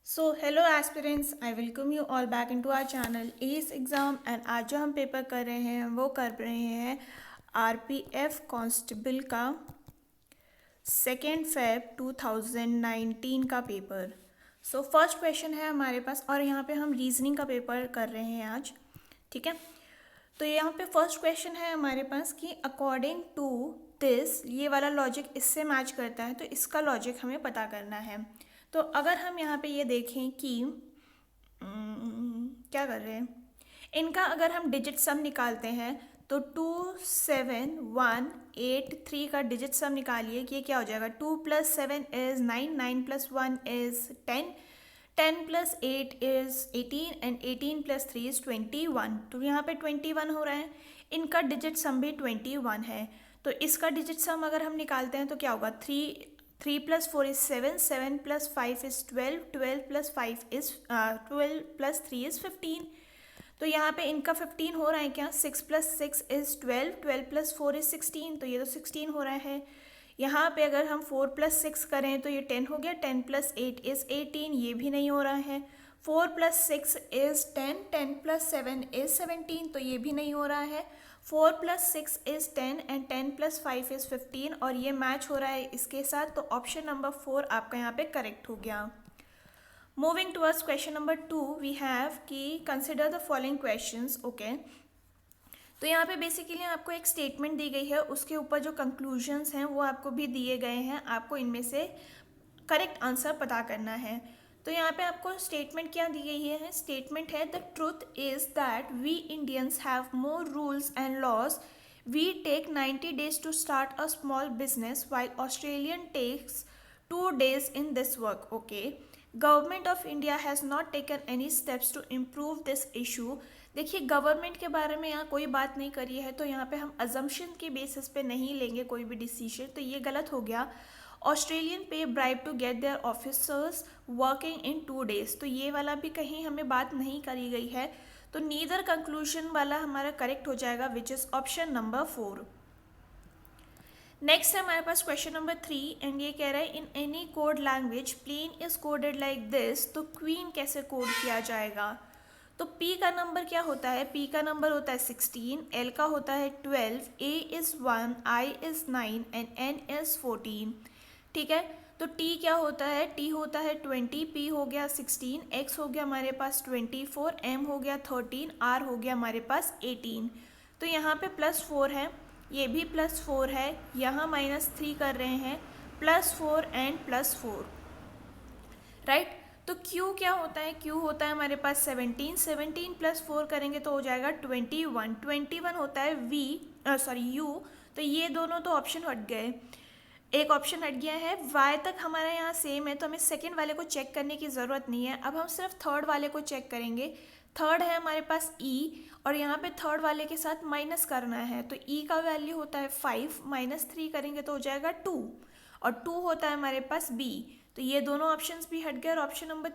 So hello aspirants, I welcome you all back into our channel S exam. एंड आज जो हम paper कर रहे हैं वो कर रहे हैं आरपीएफ कांस्टेबल का 2 Feb 2019 का पेपर। सो फर्स्ट क्वेश्चन है हमारे पास, और यहाँ पे हम रीजनिंग का पेपर कर रहे हैं आज। ठीक है, तो यहाँ पे फर्स्ट क्वेश्चन है हमारे पास कि अकॉर्डिंग टू दिस, ये वाला लॉजिक इससे मैच करता है, तो इसका लॉजिक हमें पता करना है। तो अगर हम यहाँ पे ये देखें कि क्या कर रहे हैं, इनका अगर हम डिजिट सम निकालते हैं तो 27183 का डिजिट सम निकालिए कि ये क्या हो जाएगा। 2 + 7 is 9, 9 + 1 is 10, 10 + 8 is 18 and 18 + 3 is 21। तो यहाँ पे 21 हो रहा है, इनका डिजिट सम भी 21 है। तो इसका डिजिट सम अगर हम निकालते हैं तो क्या होगा, 3 + 4 इज़ 7, 7 + 5 इज़ 12, 12 + 5 इज़ 12 + 3 इज़ 15। तो यहाँ पे इनका 15 हो रहा है क्या, 6 + 6 इज़ 12, 12 + 4 इज़ 16, तो ये तो 16 हो रहा है। यहाँ पे अगर हम 4 + 6 करें तो ये 10 हो गया, 10 + 8 इज़ 18, ये भी नहीं हो रहा है। 4 + 6 इज़ 10, 10 + 7 इज़ 17, तो ये भी नहीं हो रहा है। 4 + 6 इज़ 10 एंड 10 + 5 इज़ 15, और ये मैच हो रहा है इसके साथ। तो ऑप्शन नंबर 4 आपका यहाँ पे करेक्ट हो गया। Moving towards question number 2, we have कि consider the following questions. Okay, तो यहाँ पे बेसिकली आपको एक स्टेटमेंट दी गई है, उसके ऊपर जो कंक्लूजन्स हैं वो आपको भी दिए गए हैं, आपको इनमें से करेक्ट आंसर पता करना है। तो यहाँ पे आपको स्टेटमेंट क्या दी गई है, स्टेटमेंट है the truth is that we Indians have more rules and laws, we take 90 days to start a small business while Australian takes 2 days in this work. Okay, government of India has not taken any steps to improve this issue. देखिए, government के बारे में यहाँ कोई बात नहीं करी है, तो यहाँ पे हम अजम्पशन के बेसिस पे नहीं लेंगे कोई भी डिसीजन, तो ये गलत हो गया। Australian pay bribe to get their officers working in 2 days, तो ये वाला भी कहीं हमें बात नहीं करी गई है, तो नीदर कंक्लूजन वाला हमारा करेक्ट हो जाएगा, which is option number 4। Next है हमारे पास क्वेश्चन नंबर 3, एंड ये कह रहा है in any code language plain is coded like this, तो क्वीन कैसे कोड किया जाएगा। तो P का नंबर क्या होता है, P का नंबर होता है 16, L का होता है 12, A is 1, I is 9 and N is 14। ठीक है, तो T क्या होता है, T होता है 20, P हो गया 16, X हो गया हमारे पास 24, M हो गया 13, R हो गया हमारे पास 18। तो यहाँ पे +4 है, ये भी +4 है, यहाँ -3 कर रहे हैं, +4 एंड +4, राइट। तो Q क्या होता है, Q होता है हमारे पास 17, 17 + 4 करेंगे तो हो जाएगा 21, 21 होता है U। तो ये दोनों तो ऑप्शन हट गए, एक ऑप्शन हट गया है। Y तक हमारा यहाँ सेम है, तो हमें सेकेंड वाले को चेक करने की ज़रूरत नहीं है, अब हम सिर्फ थर्ड वाले को चेक करेंगे। थर्ड है हमारे पास E, और यहाँ पे थर्ड वाले के साथ माइनस करना है, तो E का वैल्यू होता है 5, -3 करेंगे तो हो जाएगा 2, और 2 होता है हमारे पास B। तो ये दोनों ऑप्शंस भी हट गए, और ऑप्शन नंबर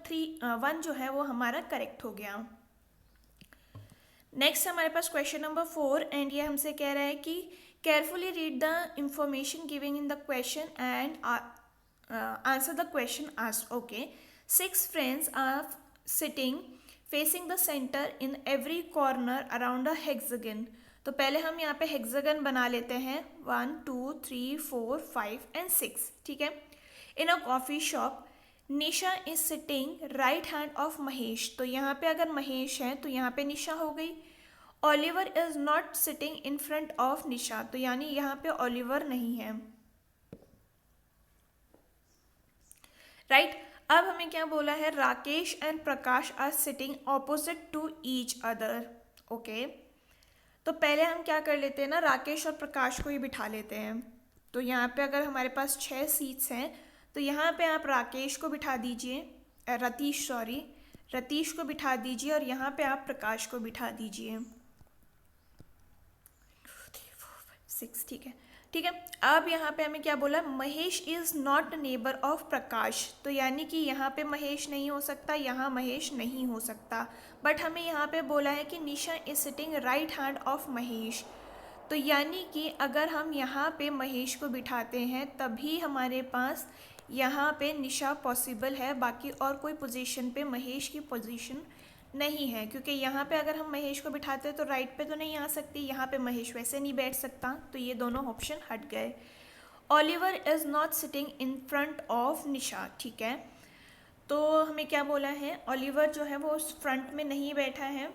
1 जो है वो हमारा करेक्ट हो गया। नेक्स्ट हमारे पास क्वेश्चन नंबर 4, एंड ये हमसे कह रहा है कि carefully read the information giving in the question and answer the question asked. Okay, 6 friends are sitting facing the centre in every corner around a hexagon. तो पहले हम यहाँ पे हेक्सागन बना लेते हैं, 1 2 3 4 5 एंड 6। ठीक है, in a coffee shop Nisha is sitting right hand of Mahesh. तो यहाँ पे अगर महेश है तो यहाँ पे निशा हो गई। Oliver is not sitting in front of Nisha, तो यानी यहाँ पे ओलिवर नहीं है, राइट। अब हमें क्या बोला है, Rakesh and Prakash are sitting opposite to each other. Okay, तो पहले हम क्या कर लेते हैं ना, राकेश और प्रकाश को ही बिठा लेते हैं। तो यहाँ पे अगर हमारे पास 6 सीट्स हैं, तो यहाँ पे आप राकेश को बिठा दीजिए, रतीश को बिठा दीजिए, और यहाँ पे आप प्रकाश को बिठा दीजिए। 6, ठीक है, ठीक है। अब यहाँ पे हमें क्या बोला, Mahesh is not neighbour of Prakash, तो यानी कि यहाँ पे महेश नहीं हो सकता, यहाँ महेश नहीं हो सकता, बट हमें यहाँ पे बोला है कि Nisha is sitting right hand of Mahesh. तो यानी कि अगर हम यहाँ पे महेश को बिठाते हैं तभी हमारे पास यहाँ पे निशा पॉसिबल है, बाकी और कोई पोजीशन पे महेश की पोजीशन नहीं है, क्योंकि यहाँ पे अगर हम महेश को बिठाते तो राइट पे तो नहीं आ सकती, यहाँ पे महेश वैसे नहीं बैठ सकता, तो ये दोनों ऑप्शन हट गए। Oliver is not sitting in front of Nisha, ठीक है, तो हमें क्या बोला है, ऑलिवर जो है वो उस फ्रंट में नहीं बैठा है।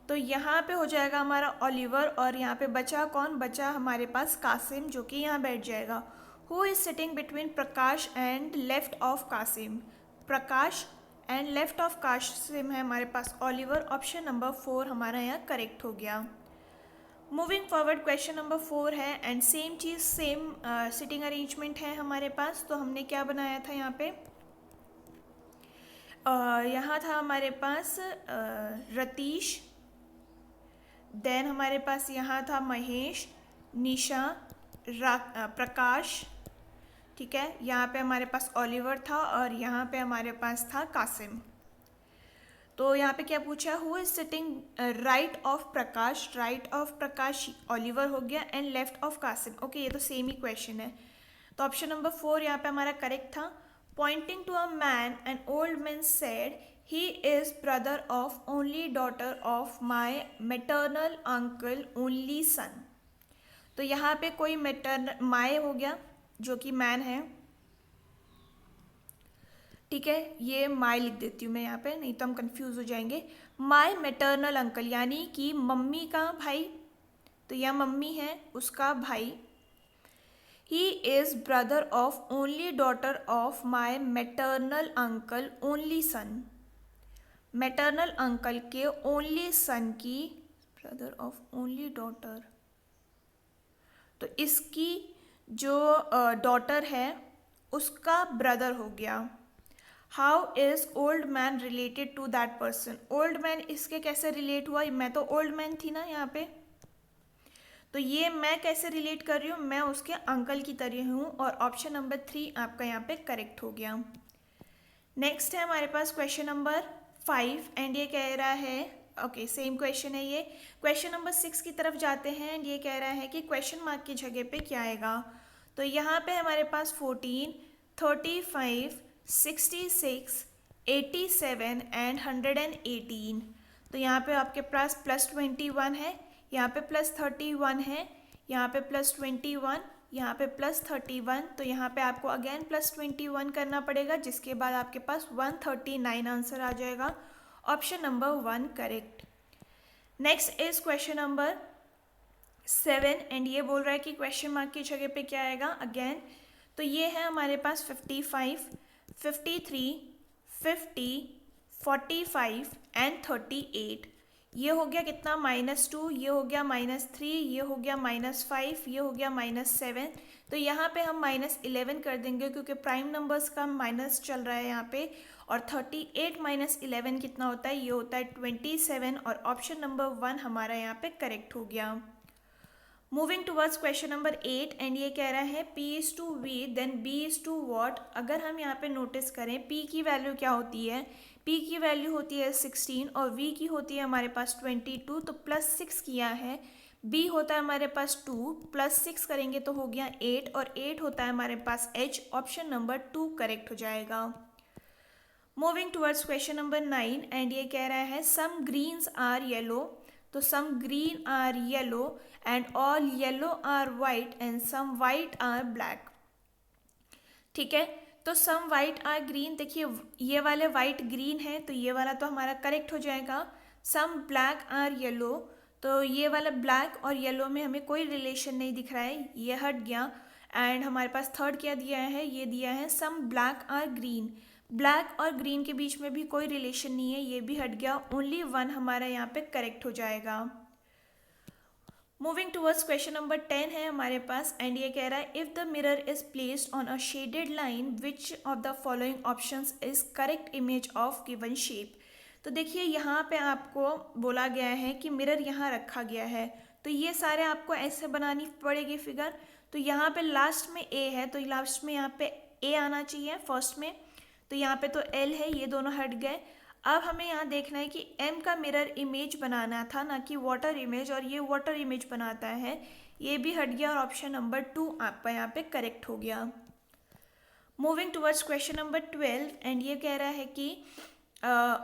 तो यहाँ पे हो जाएगा हमारा ऑलिवर, और यहाँ पे बचा कौन, बचा हमारे पास कासिम, जो कि यहाँ बैठ जाएगा। Who is sitting between Prakash and left of Kasim, Prakash and left of Kasim है हमारे पास ऑलिवर। ऑप्शन नंबर 4 हमारा यहाँ करेक्ट हो गया। मूविंग फॉरवर्ड, क्वेश्चन नंबर 4 है and same cheese, same sitting arrangement है हमारे पास। तो हमने क्या बनाया था यहाँ पे, यहाँ था हमारे पास रतीश, देन हमारे पास यहाँ था महेश, निशा, प्रकाश, ठीक है, यहाँ पे हमारे पास ऑलिवर था और यहाँ पे हमारे पास था कासिम। तो यहाँ पे क्या पूछा, who is sitting right of Prakash, right of Prakash Oliver हो गया and left of Kasim. Okay, ये तो सेम ही क्वेश्चन है, तो ऑप्शन नंबर 4 यहाँ पे हमारा करेक्ट था। Pointing to a man, an old man said, he is brother of only daughter of my maternal uncle only son. तो यहाँ पे कोई माए हो गया जो कि मैन है, ठीक है, ये माई लिख देती हूँ मैं यहाँ पे, नहीं तो हम कंफ्यूज हो जाएंगे। माई मेटर्नल अंकल यानी कि मम्मी का भाई, तो यह मम्मी है उसका भाई। ही is brother of only daughter of my maternal uncle only sun, maternal uncle के ओनली सन की ब्रदर ऑफ ओनली डॉटर, तो इसकी जो डॉटर है उसका ब्रदर हो गया। How is old man related to that person, old man इसके कैसे रिलेट हुआ, मैं तो ओल्ड मैन थी ना यहाँ पे, तो ये मैं कैसे रिलेट कर रही हूँ, मैं उसके अंकल की तरह हूँ, और ऑप्शन नंबर 3 आपका यहाँ पे करेक्ट हो गया। नेक्स्ट है हमारे पास क्वेश्चन नंबर 5 एंड ये कह रहा है, ओके सेम क्वेश्चन है ये, क्वेश्चन नंबर 6 की तरफ जाते हैं एंड ये कह रहा है कि क्वेश्चन मार्क की जगह पे क्या आएगा। तो यहाँ पे हमारे पास 14, 35, 66, 87 एंड 118। तो यहाँ पे आपके पास +21 है, यहाँ पे +31 है, यहाँ पे +21, यहाँ पे +31, तो यहाँ पे आपको अगेन +21 करना पड़ेगा, जिसके बाद आपके पास 139 आंसर आ जाएगा। Option number 1 correct. Next is question number 7 and ये बोल रहा है कि क्वेश्चन मार्क की जगह पे क्या आएगा अगेन। तो ये है हमारे पास 55, 53, 50, 45 एंड 38। ये हो गया कितना, -2, ये हो गया -3, ये हो गया -5, ये हो गया -7। तो यहाँ पे हम -11 कर देंगे क्योंकि प्राइम नंबर्स का माइनस चल रहा है यहाँ पे, और 38 - 11 कितना होता है, ये होता है 27, और ऑप्शन नंबर 1 हमारा यहाँ पे करेक्ट हो गया। Moving towards question number 8 and ये कह रहा है P is to V then B is to what। अगर हम यहाँ पे नोटिस करें P की वैल्यू क्या होती है, P की वैल्यू होती है 16 और V की होती है हमारे पास 22, तो +6 किया है। B होता है हमारे पास 2, +6 करेंगे तो हो गया 8, और 8 होता है हमारे पास H। ऑप्शन नंबर 2 करेक्ट हो जाएगा। Moving towards question number 9 and ये कह रहा है सम ग्रीन्स आर येलो, तो some green are yellow and all yellow are white and some white are black. ठीक है, तो सम वाइट आर ग्रीन, देखिए ये वाले वाइट ग्रीन है तो ये वाला तो हमारा करेक्ट हो जाएगा। सम ब्लैक आर येलो, तो ये वाला ब्लैक और येलो में हमें कोई रिलेशन नहीं दिख रहा है, ये हट गया। एंड हमारे पास थर्ड क्या दिया है, ये दिया है some black are green, black और ग्रीन के बीच में भी कोई रिलेशन नहीं है, ये भी हट गया। ओनली 1 हमारा यहाँ पे करेक्ट हो जाएगा। मूविंग टूवर्ड्स क्वेश्चन नंबर 10 है हमारे पास एंड ये कह रहा है if the mirror is placed on a shaded line which of the following options is correct image of given shape. तो देखिए यहाँ पे आपको बोला गया है कि मिरर यहाँ रखा गया है, तो ये सारे आपको ऐसे बनानी पड़ेगी फिगर। तो यहाँ पे लास्ट में ए है, तो लास्ट में यहाँ पे ए आना चाहिए फर्स्ट में, तो यहाँ पे तो एल है, ये दोनों हट गए। अब हमें यहाँ देखना है कि एम का मिरर इमेज बनाना था, ना कि वाटर इमेज, और ये वाटर इमेज बनाता है। ये भी हट गया और ऑप्शन नंबर 2 आपका यहाँ पे करेक्ट हो गया। Moving towards question number 12 and ये कह रहा है कि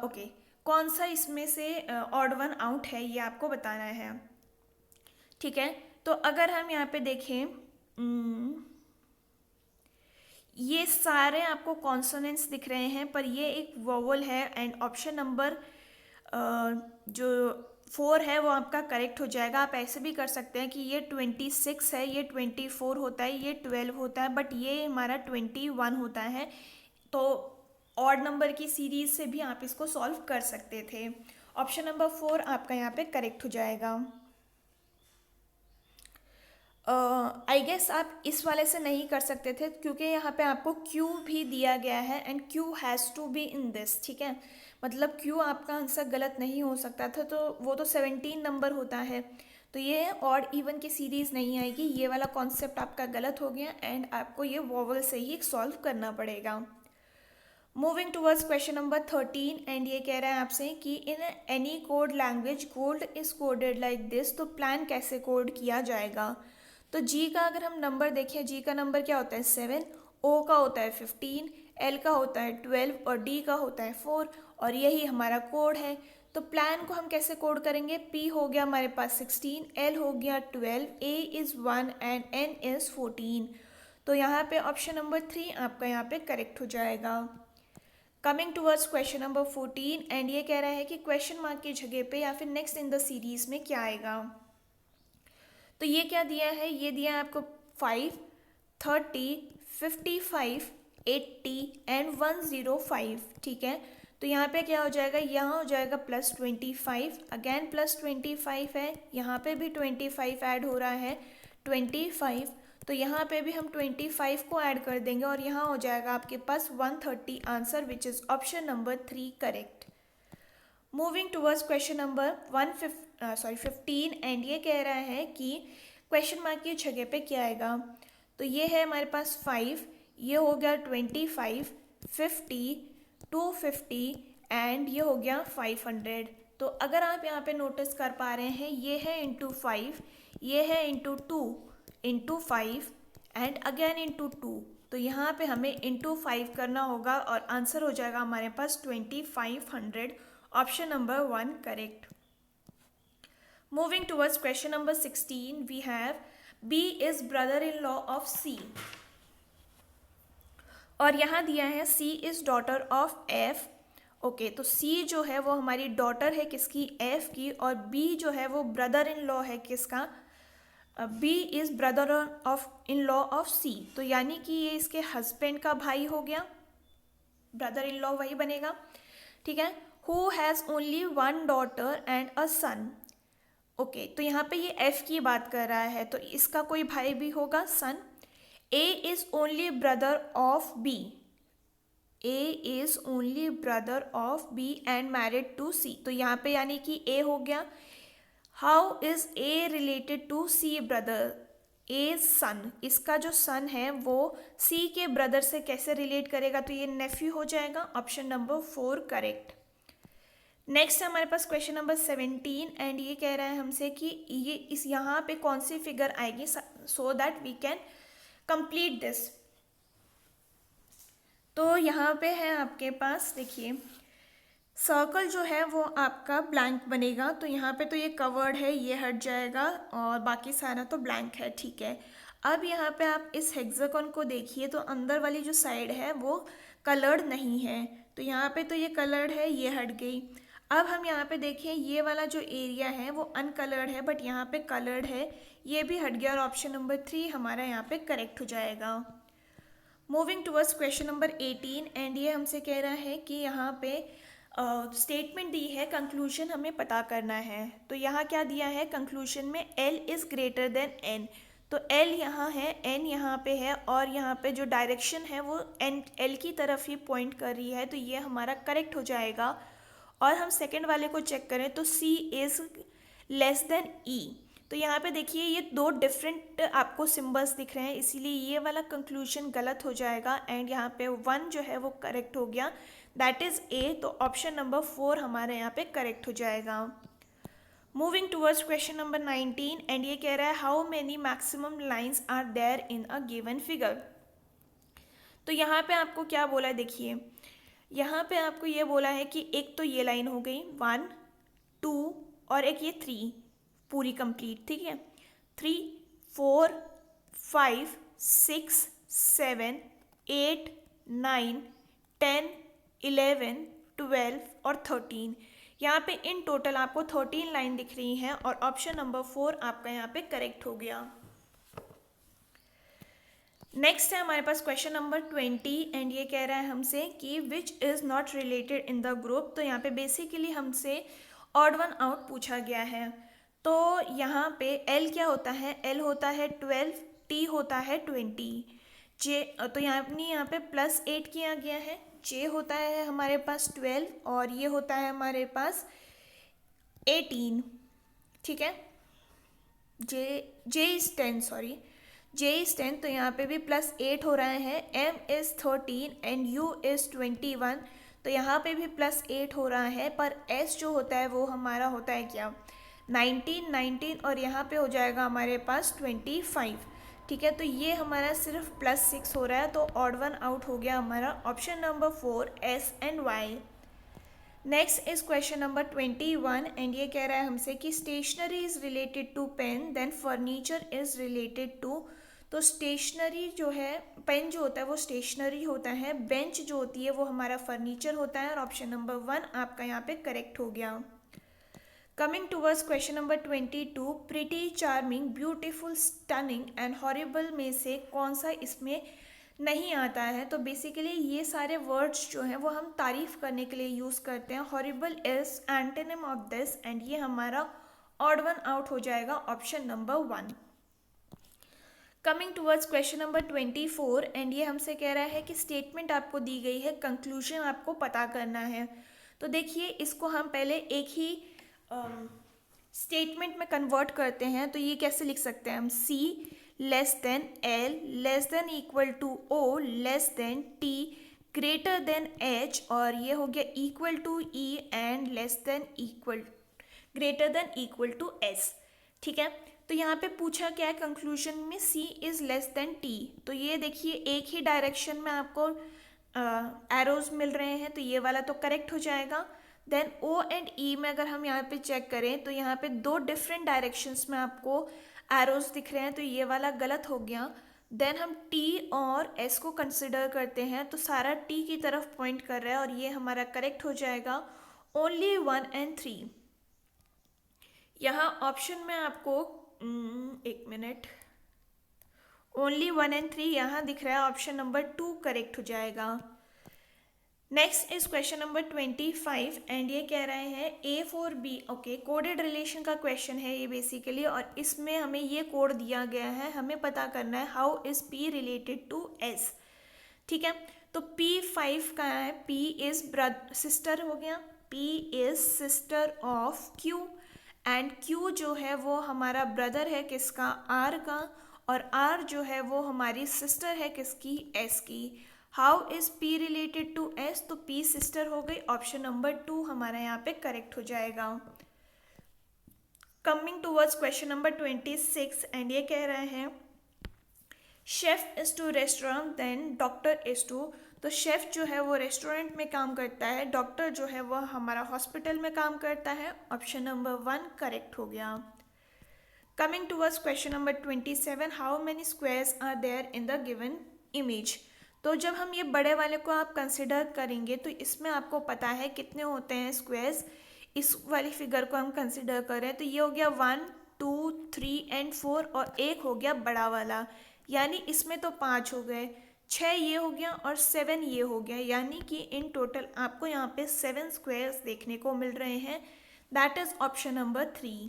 ओके कौन सा इसमें से ऑड वन आउट है ये आपको बताना है। ठीक है, तो अगर हम यहाँ पे देखें ये सारे आपको कॉन्सोनेंट्स दिख रहे हैं पर ये एक वोवल है एंड ऑप्शन नंबर जो 4 है वो आपका करेक्ट हो जाएगा। आप ऐसे भी कर सकते हैं कि ये 26 है, ये 24 होता है, ये 12 होता है, बट ये हमारा 21 होता है। तो ऑड नंबर की सीरीज से भी आप इसको सॉल्व कर सकते थे। ऑप्शन नंबर 4 आपका यहाँ पे करेक्ट हो जाएगा। आई गेस आप इस वाले से नहीं कर सकते थे क्योंकि यहाँ पे आपको क्यू भी दिया गया है and Q has to be in this. ठीक है, मतलब क्यू आपका आंसर गलत नहीं हो सकता था, तो वो तो 17 नंबर होता है, तो ये ऑड इवन की सीरीज़ नहीं आएगी। ये वाला कॉन्सेप्ट आपका गलत हो गया एंड आपको ये वोवल से ही सॉल्व करना पड़ेगा। Moving towards question number 13 and ये कह रहा है आपसे कि इन any code language gold is coded like this, तो प्लान कैसे कोड किया जाएगा। तो जी का अगर हम नंबर देखें, जी का नंबर क्या होता है 7, ओ का होता है 15, एल का होता है 12 और डी का होता है 4 और यही हमारा कोड है। तो प्लान को हम कैसे कोड करेंगे, पी हो गया हमारे पास 16, एल हो गया 12, A is 1 and N is 14। तो यहाँ पे ऑप्शन नंबर 3 आपका यहाँ पे करेक्ट हो जाएगा। Coming towards question number 14 and ये कह रहा है कि क्वेश्चन मार्क की जगह पे या फिर नेक्स्ट इन द सीरीज में क्या आएगा। तो ये क्या दिया है, ये दिया है आपको 5, 30, 55, 80 एंड 105। ठीक है, तो यहाँ पे क्या हो जाएगा, यहाँ हो जाएगा +25, अगेन +25 है, यहाँ पे भी 25 ऐड हो रहा है 25, तो यहाँ पे भी हम 25 को ऐड कर देंगे और यहाँ हो जाएगा आपके पास 130 answer which is option number 3 correct. Moving towards question number 15 and ये कह रहा है कि क्वेश्चन मार्क की जगह पे क्या आएगा। तो ये है हमारे पास 5, ये हो गया 25, 50, 250 एंड ये हो गया 500। तो अगर आप यहाँ पे नोटिस कर पा रहे हैं, ये है इंटू 5, ये है into 2, into 5 and again into 2। तो यहाँ पे हमें इंटू 5 करना होगा और आंसर हो जाएगा हमारे पास 2500, option number 1 correct. Moving towards question number 16, we have B is brother-in-law of C. और यहाँ दिया है C is daughter of F. Okay, तो C जो है वो हमारी डॉटर है किसकी, F की, और B जो है वो ब्रदर इन लॉ है किसका, B is brother of in law of C। तो यानी कि ये इसके हस्बैंड का भाई हो गया, ब्रदर इन लॉ वही बनेगा। ठीक है, who has only 1 daughter and a son. Okay, तो यहाँ पे ये F की बात कर रहा है, तो इसका कोई भाई भी होगा, son. A is only brother of B, A is only brother of B and married to C। तो यहाँ पे यानी कि A हो गया। How is A related to C brother, A son, इसका जो सन है वो C के ब्रदर से कैसे रिलेट करेगा, तो ये नेफ्यू हो जाएगा, ऑप्शन नंबर 4 करेक्ट। नेक्स्ट हमारे पास क्वेश्चन नंबर 17 एंड ये कह रहा है हमसे कि ये इस यहाँ पे कौन सी फिगर आएगी so that we can complete this. तो यहाँ पे है आपके पास, देखिए सर्कल जो है वो आपका ब्लैंक बनेगा, तो यहाँ पे तो ये कवर्ड है, ये हट जाएगा और बाकी सारा तो ब्लैंक है। ठीक है, अब यहाँ पे आप इस हेक्सागोन को देखिए, तो अंदर वाली जो साइड है वो कलर्ड नहीं है, तो यहाँ पे तो ये कलर्ड है, ये हट गई। अब हम यहाँ पे देखें, ये वाला जो एरिया है वो अनकलर्ड है बट यहाँ पे कलर्ड है, ये भी हट गया और ऑप्शन नंबर 3 हमारा यहाँ पे करेक्ट हो जाएगा। Moving towards question number 18 and ये हमसे कह रहा है कि यहाँ पे स्टेटमेंट दी है, कंक्लूजन हमें पता करना है। तो यहाँ क्या दिया है, कंक्लूजन में L is greater than N। तो L यहाँ है, N यहाँ पे है और यहाँ पे जो डायरेक्शन है वो L की तरफ ही पॉइंट कर रही है, तो ये हमारा करेक्ट हो जाएगा। और हम सेकंड वाले को चेक करें तो C is less than E। तो यहाँ पे देखिए ये 2 डिफरेंट आपको सिंबल्स दिख रहे हैं, इसीलिए ये वाला कंक्लूजन गलत हो जाएगा एंड यहाँ पे 1 जो है वो करेक्ट हो गया, दैट इज़ A। तो ऑप्शन नंबर 4 हमारे यहाँ पे करेक्ट हो जाएगा। Moving towards question number 19 and ये कह रहा है how many maximum lines are there in a given figure. तो यहाँ पे आपको क्या बोला है देखिए, यहाँ पे आपको ये बोला है कि एक तो ये लाइन हो गई 1 2 और एक ये 3 पूरी कंप्लीट, ठीक है। 3 4 5 6 7 8 9 10 11 12 और 13, यहाँ पे इन टोटल आपको 13 लाइन दिख रही हैं और ऑप्शन नंबर 4 आपका यहाँ पे करेक्ट हो गया। नेक्स्ट है हमारे पास क्वेश्चन नंबर 20 एंड ये कह रहा है हमसे कि which is not related in the group. तो यहाँ पे बेसिकली हमसे ऑड वन आउट पूछा गया है। तो यहाँ पे L क्या होता है, L होता है 12, T होता है 20, J तो यहाँ पे +8 किया गया है, J होता है हमारे पास 12 और ये होता है हमारे पास 18, ठीक है। J is 10, sorry J is 10, तो यहाँ पे भी +8 हो रहा है। M is 13 and U is 21, तो यहाँ पे भी +8 हो रहा है, पर S जो होता है वो हमारा होता है क्या 19 और यहाँ पे हो जाएगा हमारे पास 25, ठीक है। तो ये हमारा सिर्फ +6 हो रहा है, तो ऑड वन आउट हो गया हमारा option number 4 S and Y। Next is question number 21 and ये कह रहा है हमसे कि stationery is related to pen then furniture is related to. तो स्टेशनरी जो है, पेन जो होता है वो स्टेशनरी होता है, बेंच जो होती है वो हमारा फर्नीचर होता है और ऑप्शन नंबर 1 आपका यहाँ पे करेक्ट हो गया। Coming towards question number 22, pretty, charming, beautiful, stunning and horrible में से कौन सा इसमें नहीं आता है। तो बेसिकली ये सारे वर्ड्स जो हैं वो हम तारीफ करने के लिए यूज़ करते हैं। Horrible is antonym of this and ये हमारा ऑड वन आउट हो जाएगा option number 1। Coming towards question number 24 and ये हमसे कह रहा है कि स्टेटमेंट आपको दी गई है, कंक्लूजन आपको पता करना है। तो देखिए इसको हम पहले एक ही स्टेटमेंट में कन्वर्ट करते हैं। तो ये कैसे लिख सकते हैं हम, C less than L less than equal to O less than T greater than H और ये हो गया equal to E and less than equal greater than equal to S, ठीक है। तो यहाँ पे पूछा क्या है कंक्लूजन में, C is less than T। तो ये देखिए एक ही डायरेक्शन में आपको एरोज मिल रहे हैं, तो ये वाला तो करेक्ट हो जाएगा। देन O एंड E में अगर हम यहाँ पे चेक करें तो यहाँ पे 2 डिफरेंट डायरेक्शंस में आपको एरोज दिख रहे हैं, तो ये वाला गलत हो गया। देन हम T और S को कंसिडर करते हैं, तो सारा T की तरफ पॉइंट कर रहा है और ये हमारा करेक्ट हो जाएगा ओनली 1 एंड 3। यहाँ ऑप्शन में आपको एक मिनट, ओनली 1 एंड 3 यहाँ दिख रहा है, ऑप्शन नंबर 2 करेक्ट हो जाएगा। Next is question number 25 and ये कह रहे हैं A4B, ओके कोडेड रिलेशन का क्वेश्चन है ये बेसिकली, और इसमें हमें ये कोड दिया गया है, हमें पता करना है how is P related to S, ठीक है। तो P5 का है, P इज सिस्टर हो गया, P is sister of Q and Q जो है वो हमारा ब्रदर है किसका, R का, और R जो है वो हमारी सिस्टर है किसकी, S की। How is P related to S, तो P सिस्टर हो गई, ऑप्शन नंबर 2 हमारा यहाँ पे करेक्ट हो जाएगा। Coming towards question number 26 and ये कह रहे हैं chef is to restaurant then doctor is to. तो शेफ जो है वो रेस्टोरेंट में काम करता है, डॉक्टर जो है वो हमारा हॉस्पिटल में काम करता है, ऑप्शन नंबर 1 करेक्ट हो गया। Coming towards question number 27, how many squares are there in the given image. तो जब हम ये बड़े वाले को आप कंसिडर करेंगे तो इसमें आपको पता है कितने होते हैं स्क्वायर्स, इस वाली फिगर को हम कंसिडर करें तो ये हो गया 1 2 3 एंड 4 और एक हो गया बड़ा वाला, यानी इसमें तो 5 हो गए, 6 ये हो गया और 7 ये हो गया, यानी कि इन टोटल आपको यहाँ पे 7 स्क्वायर्स देखने को मिल रहे हैं, that is option number 3।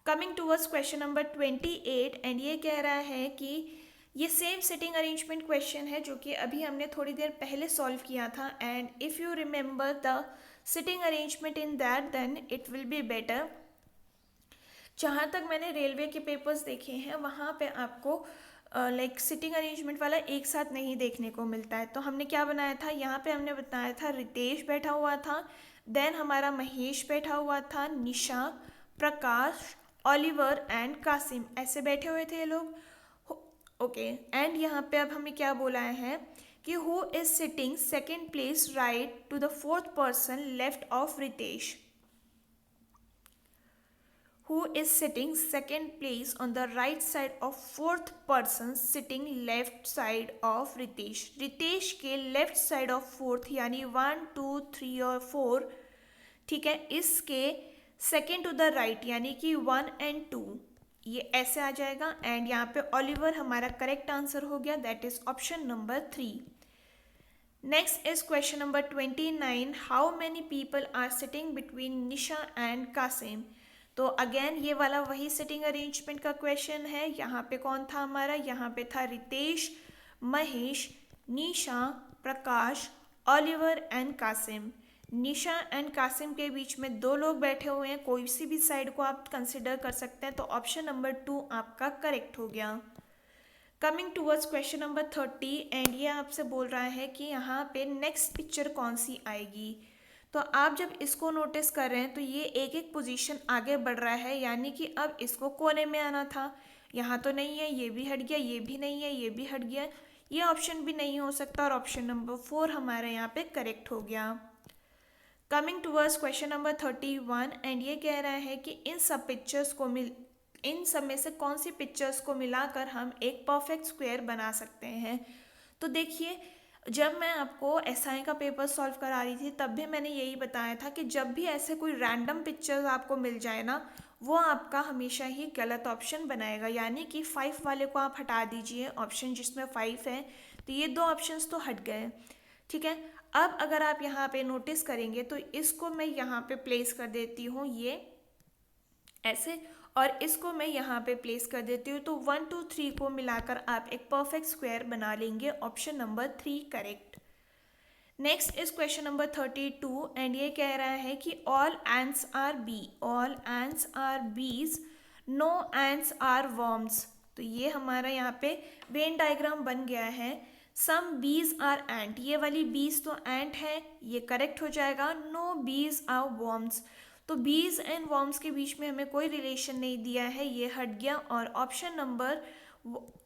Coming towards question number 28 and ये कह रहा है कि ये सेम सिटिंग अरेंजमेंट क्वेश्चन है जो कि अभी हमने थोड़ी देर पहले सॉल्व किया था, and if you remember the sitting arrangement in that then it will be better. जहाँ तक मैंने रेलवे के पेपर्स देखे हैं वहाँ पे आपको लाइक सिटिंग अरेंजमेंट वाला एक साथ नहीं देखने को मिलता है। तो हमने क्या बनाया था, यहाँ पे हमने बताया था रितेश बैठा हुआ था, देन हमारा महेश बैठा हुआ था, निशा, प्रकाश, ओलिवर एंड कासिम, ऐसे बैठे हुए थे ये लोग। ओके, एंड यहाँ पे अब हमें क्या बोला है कि who is sitting second place right to the fourth person left of Ritesh. Who is sitting second place on the right side of fourth person sitting left side of Ritesh. Ritesh के लेफ्ट साइड ऑफ फोर्थ यानी 1 2 3 और 4, ठीक है, इसके second to the right यानी कि 1 and 2, ये ऐसे आ जाएगा। एंड यहाँ पे ओलिवर हमारा करेक्ट आंसर हो गया, that is option number 3। Next is question number 29, how many people are sitting between Nisha and Kasim. तो अगेन ये वाला वही सिटिंग अरेंजमेंट का क्वेश्चन है। यहाँ पे कौन था हमारा, यहाँ पे था Ritesh, Mahesh, Nisha, Prakash, Oliver and Kasim. Nisha and Kasim के बीच में 2 लोग बैठे हुए हैं, कोई सी भी साइड को आप कंसिडर कर सकते हैं, तो ऑप्शन नंबर 2 आपका करेक्ट हो गया। Coming towards question number 30, and ये आपसे बोल रहा है कि यहाँ पे नेक्स्ट पिक्चर कौन सी आएगी। तो आप जब इसको नोटिस कर रहे हैं तो ये एक एक पोजीशन आगे बढ़ रहा है, यानी कि अब इसको कोने में आना था। यहाँ तो नहीं है, ये भी हट गया, ये भी नहीं है, ये भी हट गया, ये ऑप्शन भी नहीं हो सकता, और ऑप्शन नंबर 4 हमारे यहाँ पे करेक्ट हो गया। Coming towards question number 31, and ये कह रहा है कि इन सब में से कौन सी पिक्चर्स को मिलाकर हम एक परफेक्ट स्क्वायर बना सकते हैं। तो देखिए, जब मैं आपको एसआई का पेपर सॉल्व करा रही थी तब भी मैंने यही बताया था कि जब भी ऐसे कोई रैंडम पिक्चर्स आपको मिल जाए ना, वो आपका हमेशा ही गलत ऑप्शन बनाएगा, यानी कि 5 वाले को आप हटा दीजिए, ऑप्शन जिसमें 5 है, तो ये 2 ऑप्शंस तो हट गए, ठीक है। अब अगर आप यहाँ पे नोटिस करेंगे तो इसको मैं यहाँ पे प्लेस कर देती हूँ ये ऐसे, और इसको मैं यहाँ पे प्लेस कर देती हूँ, तो 1 2 3 को मिलाकर आप एक परफेक्ट स्क्वायर बना लेंगे, option number 3 correct. Next is question number 32, and ये कह रहा है कि all ants are bee, all ants are bees, no ants are worms. तो ये हमारा यहाँ पे वेन डायग्राम बन गया है। सम बीज आर एंट, ये वाली बीज तो एंट है, ये करेक्ट हो जाएगा। नो बीज आर वर्म्स, तो बीज एंड वर्म्स के बीच में हमें कोई रिलेशन नहीं दिया है, ये हट गया, और ऑप्शन नंबर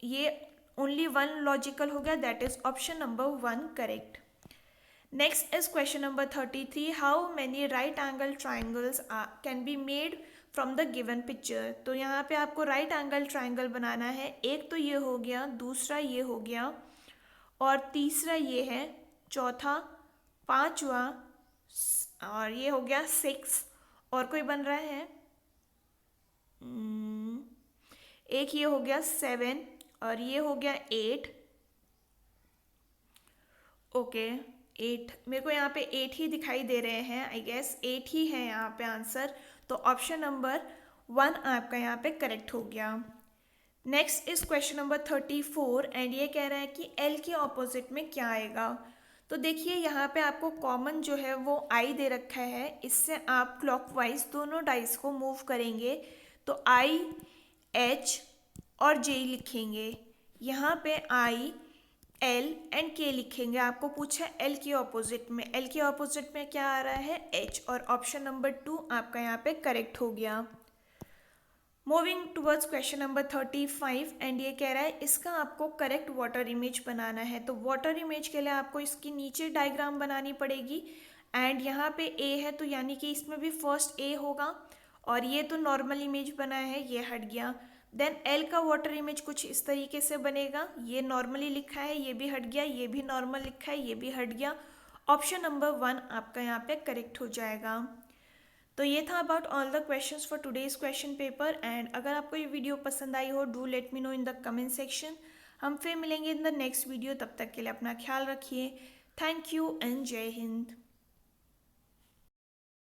ये ओनली 1 लॉजिकल हो गया, that is option number 1 correct. Next is question number 33, how many right angle triangles can be made from the given picture. तो यहाँ पे आपको राइट एंगल ट्राइंगल बनाना है, एक तो ये हो गया, दूसरा ये हो गया, और तीसरा ये है, चौथा, 5वां, और ये हो गया 6, और कोई बन रहा है, एक ये हो गया 7, और ये हो गया 8। ओके 8, मेरे को यहाँ पे 8 ही दिखाई दे रहे हैं, आई गेस 8 ही है यहाँ पे आंसर, तो ऑप्शन नंबर 1 आपका यहाँ पे करेक्ट हो गया। Next is question number 34, and ये कह रहा है कि एल के ऑपोजिट में क्या आएगा। तो देखिए यहाँ पे आपको कॉमन जो है वो आई दे रखा है, इससे आप क्लॉकवाइज दोनों डाइस को मूव करेंगे तो आई, एच और जे लिखेंगे। यहाँ पे आई, एल एंड के लिखेंगे। आपको पूछा एल के ऑपोजिट में, एल के ऑपोजिट में क्या आ रहा है, एच, और ऑप्शन नंबर 2 आपका यहाँ पे करेक्ट हो गया। Moving towards question number 35, and ये कह रहा है इसका आपको करेक्ट वाटर इमेज बनाना है। तो वाटर इमेज के लिए आपको इसकी नीचे डायग्राम बनानी पड़ेगी, एंड यहाँ पे ए है तो यानी कि इसमें भी फर्स्ट ए होगा, और ये तो नॉर्मल इमेज बना है, ये हट गया। देन एल का वाटर इमेज कुछ इस तरीके से बनेगा, ये नॉर्मली लिखा है, ये भी हट गया, ये भी नॉर्मल लिखा है, ये भी हट गया। ऑप्शन नंबर 1 आपका यहाँ पे करेक्ट हो जाएगा। तो ये था about all the questions for today's question paper, and अगर आपको ये वीडियो पसंद आई हो, do let me know in the comment section. हम फिर मिलेंगे इन द नेक्स्ट वीडियो, तब तक के लिए अपना ख्याल रखिए। थैंक यू एंड जय हिंद।